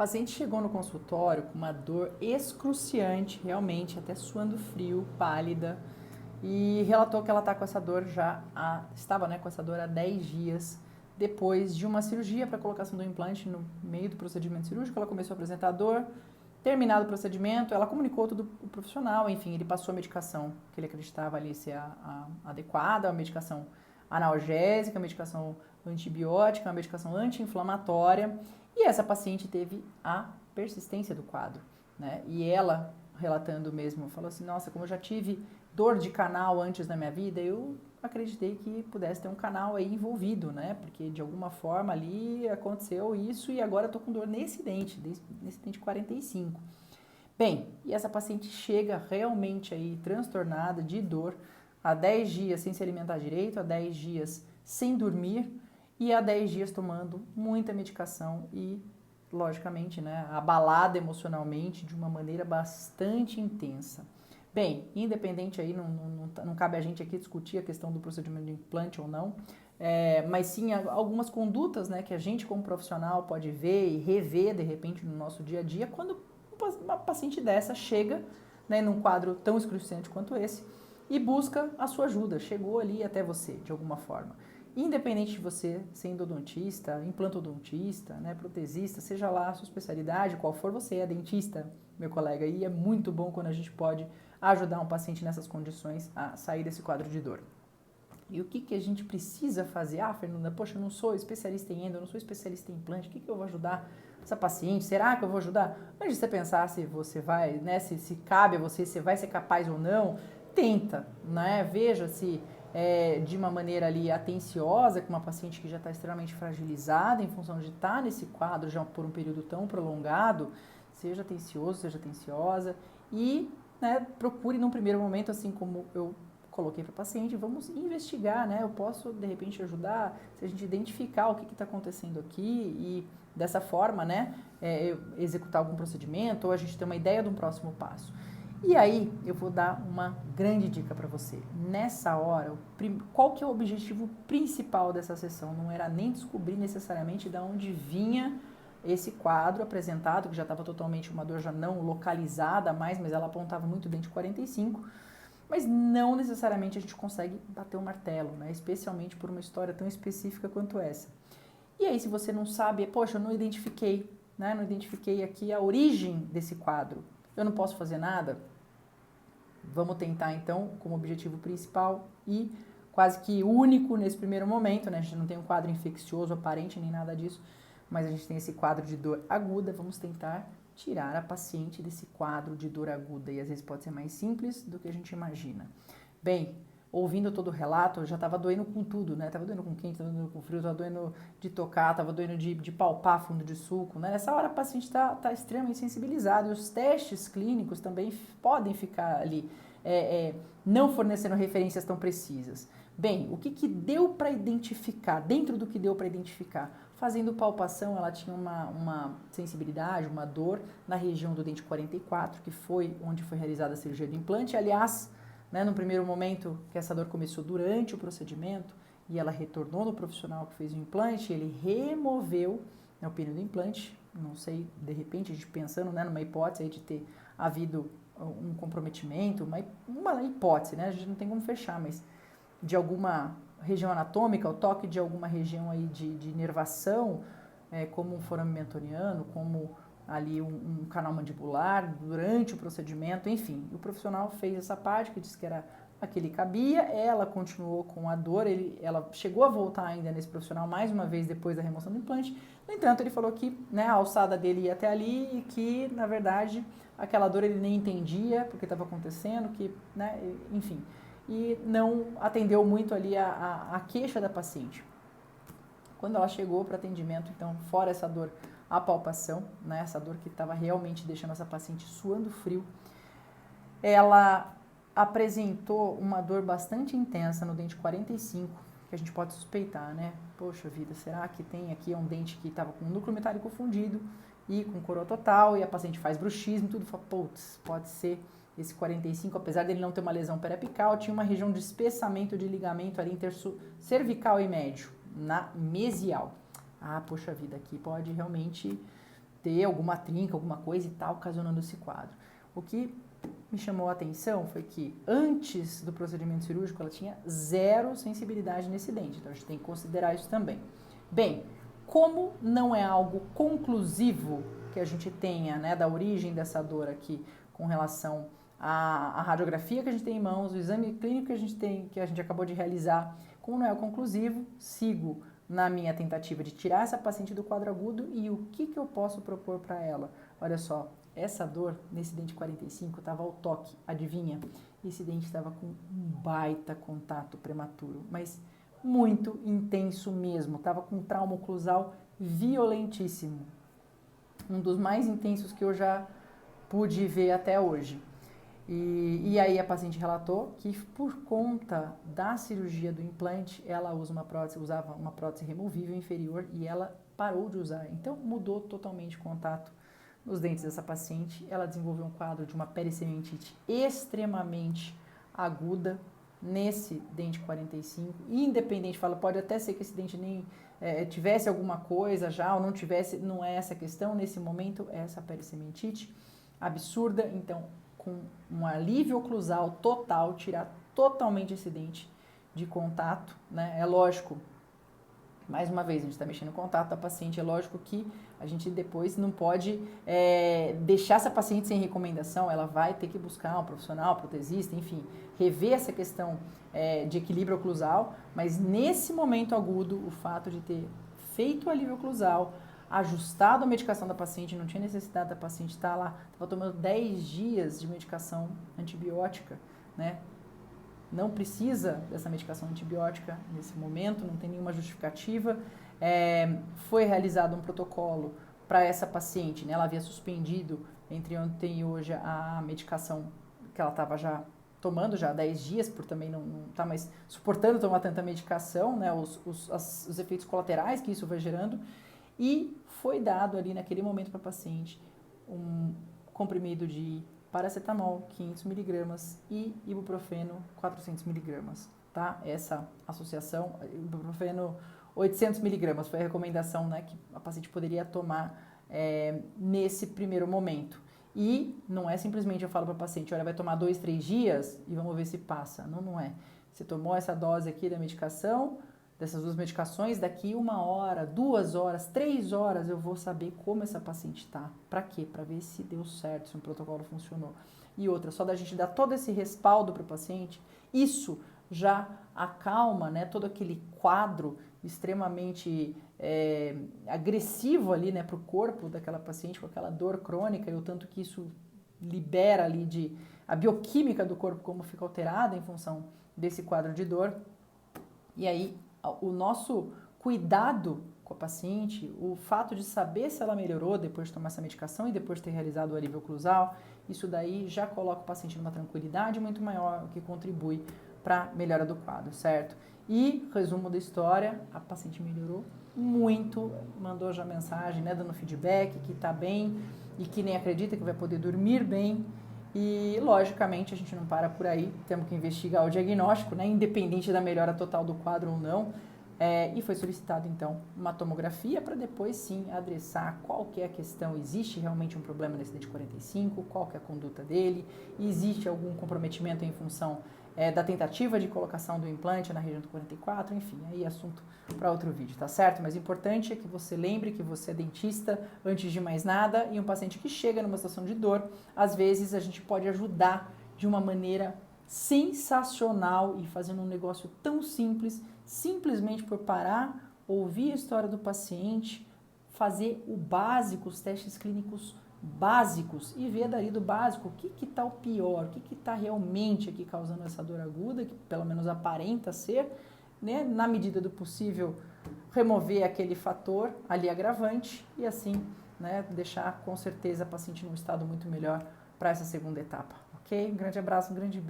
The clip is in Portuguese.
paciente chegou no consultório com uma dor excruciante, realmente, até suando frio, pálida, e relatou que ela está com essa dor estava com essa dor há 10 dias, depois de uma cirurgia para colocação do implante. No meio do procedimento cirúrgico, ela começou a apresentar dor. Terminado o procedimento, ela comunicou tudo o profissional, enfim, ele passou a medicação que ele acreditava ali ser a adequada, a medicação analgésica, a medicação antibiótica, a medicação anti-inflamatória, e essa paciente teve a persistência do quadro, né? E ela, relatando mesmo, falou assim: nossa, como eu já tive dor de canal antes na minha vida, eu acreditei que pudesse ter um canal aí envolvido, né? Porque de alguma forma ali aconteceu isso e agora eu tô com dor nesse dente 45. Bem, e essa paciente chega realmente aí transtornada de dor, há 10 dias sem se alimentar direito, há 10 dias sem dormir e há 10 dias tomando muita medicação e, logicamente, né, abalada emocionalmente de uma maneira bastante intensa. Bem, independente aí, não cabe a gente aqui discutir a questão do procedimento de implante ou não, mas sim algumas condutas, né, que a gente como profissional pode ver e rever de repente no nosso dia a dia quando uma paciente dessa chega, né, num quadro tão excruciante quanto esse e busca a sua ajuda, chegou ali até você de alguma forma. Independente de você ser endodontista, implantodontista, né, protesista, seja lá a sua especialidade, qual for, você é dentista, meu colega, e é muito bom quando a gente pode ajudar um paciente nessas condições a sair desse quadro de dor. E o que a gente precisa fazer? Ah, Fernanda, poxa, eu não sou especialista em endo, eu não sou especialista em implante, o que eu vou ajudar essa paciente? Será que eu vou ajudar? Antes de você pensar se você vai, né, se cabe a você, se vai ser capaz ou não, tenta, né? Veja se de uma maneira ali atenciosa, com uma paciente que já está extremamente fragilizada em função de estar nesse quadro já por um período tão prolongado, seja atencioso, seja atenciosa e, né, procure num primeiro momento, assim como eu coloquei para o paciente, vamos investigar, né? Eu posso, de repente, ajudar se a gente identificar o que está acontecendo aqui e, dessa forma, né, executar algum procedimento ou a gente ter uma ideia de um próximo passo. E aí, eu vou dar uma grande dica para você. Nessa hora, qual que é o objetivo principal dessa sessão? Não era nem descobrir necessariamente de onde vinha esse quadro apresentado, que já estava totalmente uma dor já não localizada mais, mas ela apontava muito o dente 45, mas não necessariamente a gente consegue bater o martelo, né? Especialmente por uma história tão específica quanto essa. E aí, se você não sabe, poxa, eu não identifiquei, né? Não identifiquei aqui a origem desse quadro, eu não posso fazer nada? Vamos tentar, então, como objetivo principal e quase que único nesse primeiro momento, né? A gente não tem um quadro infeccioso aparente nem nada disso, mas a gente tem esse quadro de dor aguda. Vamos tentar tirar a paciente desse quadro de dor aguda, e às vezes pode ser mais simples do que a gente imagina. Bem, ouvindo todo o relato, eu já estava doendo com tudo, né? Tava doendo com quente, tava doendo com frio, tava doendo de tocar, tava doendo de palpar fundo de suco, né? Nessa hora a paciente está extremamente sensibilizada e os testes clínicos também podem ficar ali não fornecendo referências tão precisas. Bem, o que deu para identificar, dentro do que deu para identificar? Fazendo palpação, ela tinha uma sensibilidade, uma dor na região do dente 44, que foi onde foi realizada a cirurgia do implante. Aliás, né, no primeiro momento que essa dor começou durante o procedimento e ela retornou no profissional que fez o implante, ele removeu, né, o pino do implante. Não sei, de repente, a gente pensando, né, numa hipótese aí de ter havido um comprometimento, uma hipótese, né, a gente não tem como fechar, mas de alguma região anatômica, o toque de alguma região aí de inervação, como um forame mentoniano, como ali um canal mandibular durante o procedimento, enfim. O profissional fez essa parte que disse que era a que lhe cabia, ela continuou com a dor, ela chegou a voltar ainda nesse profissional mais uma vez depois da remoção do implante. No entanto, ele falou que, né, a alçada dele ia até ali e que, na verdade, aquela dor ele nem entendia porque estava acontecendo, que, né, enfim, e não atendeu muito ali a queixa da paciente. Quando ela chegou para atendimento, então, fora essa dor, a palpação, né, essa dor que estava realmente deixando essa paciente suando frio, ela apresentou uma dor bastante intensa no dente 45, que a gente pode suspeitar, né? Poxa vida, será que tem aqui um dente que estava com núcleo metálico fundido e com coroa total, e a paciente faz bruxismo e tudo, fala, putz, pode ser esse 45, apesar dele não ter uma lesão periapical, tinha uma região de espessamento de ligamento ali cervical e médio, na mesial. Ah, poxa vida, aqui pode realmente ter alguma trinca, alguma coisa e tá ocasionando esse quadro. O que me chamou a atenção foi que antes do procedimento cirúrgico ela tinha zero sensibilidade nesse dente, então a gente tem que considerar isso também. Bem, como não é algo conclusivo que a gente tenha, né, da origem dessa dor aqui com relação à radiografia que a gente tem em mãos, o exame clínico que a gente tem, que a gente acabou de realizar, como não é conclusivo, sigo na minha tentativa de tirar essa paciente do quadro agudo e o que eu posso propor para ela. Olha só, essa dor nesse dente 45 estava ao toque, adivinha? Esse dente estava com um baita contato prematuro, mas muito intenso mesmo, estava com um trauma oclusal violentíssimo. Um dos mais intensos que eu já pude ver até hoje. E aí a paciente relatou que por conta da cirurgia do implante, ela usava uma prótese removível inferior e ela parou de usar. Então mudou totalmente o contato nos dentes dessa paciente. Ela desenvolveu um quadro de uma pericementite extremamente aguda nesse dente 45. Independente, pode até ser que esse dente nem tivesse alguma coisa já ou não tivesse, não é essa a questão. Nesse momento é essa pericementite absurda, então com um alívio oclusal total, tirar totalmente esse dente de contato, né? É lógico, mais uma vez, a gente está mexendo no contato da paciente, é lógico que a gente depois não pode deixar essa paciente sem recomendação, ela vai ter que buscar um profissional, protesista, enfim, rever essa questão de equilíbrio oclusal, mas nesse momento agudo, o fato de ter feito o alívio oclusal, ajustado a medicação da paciente, não tinha necessidade da paciente estar lá, estava tomando 10 dias de medicação antibiótica, né? Não precisa dessa medicação antibiótica nesse momento, não tem nenhuma justificativa. Foi realizado um protocolo para essa paciente, né? Ela havia suspendido entre ontem e hoje a medicação que ela estava já tomando já há 10 dias, por também não estar mais suportando tomar tanta medicação, né? Os efeitos colaterais que isso vai gerando. E foi dado ali naquele momento para a paciente um comprimido de paracetamol 500 miligramas e ibuprofeno 400 miligramas, tá? Essa associação, ibuprofeno 800 miligramas foi a recomendação, né, que a paciente poderia tomar nesse primeiro momento. E não é simplesmente eu falo para a paciente, olha, vai tomar 2, 3 dias e vamos ver se passa. Não, não é. Você tomou essa dose aqui da medicação, dessas duas medicações, daqui 1 hora, 2 horas, 3 horas eu vou saber como essa paciente está. Para quê? Para ver se deu certo, se o protocolo funcionou. E outra, só da gente dar todo esse respaldo para o paciente, isso já acalma, né, todo aquele quadro extremamente agressivo ali, né, para o corpo daquela paciente, com aquela dor crônica e o tanto que isso libera ali a bioquímica do corpo como fica alterada em função desse quadro de dor. E aí o nosso cuidado com a paciente, o fato de saber se ela melhorou depois de tomar essa medicação e depois de ter realizado o alívio oclusal, isso daí já coloca o paciente numa tranquilidade muito maior, que contribui para a melhora do quadro, certo? E, resumo da história, a paciente melhorou muito, mandou já mensagem, né, dando feedback, que está bem e que nem acredita que vai poder dormir bem. E, logicamente, a gente não para por aí, temos que investigar o diagnóstico, né, independente da melhora total do quadro ou não. E foi solicitado, então, uma tomografia para depois, sim, adressar qual que é a questão. Existe realmente um problema nesse dente 45? Qual que é a conduta dele? Existe algum comprometimento em função da tentativa de colocação do implante na região do 44? Enfim, aí assunto para outro vídeo, tá certo? Mas o importante é que você lembre que você é dentista antes de mais nada e um paciente que chega numa situação de dor, às vezes a gente pode ajudar de uma maneira sensacional e fazendo um negócio tão simples, simplesmente por parar, ouvir a história do paciente, fazer o básico, os testes clínicos básicos e ver dali do básico o que está o pior, o que está realmente aqui causando essa dor aguda, que pelo menos aparenta ser, né, na medida do possível, remover aquele fator ali agravante e assim, né, deixar com certeza a paciente num estado muito melhor para essa segunda etapa, ok? Um grande abraço, um grande beijo.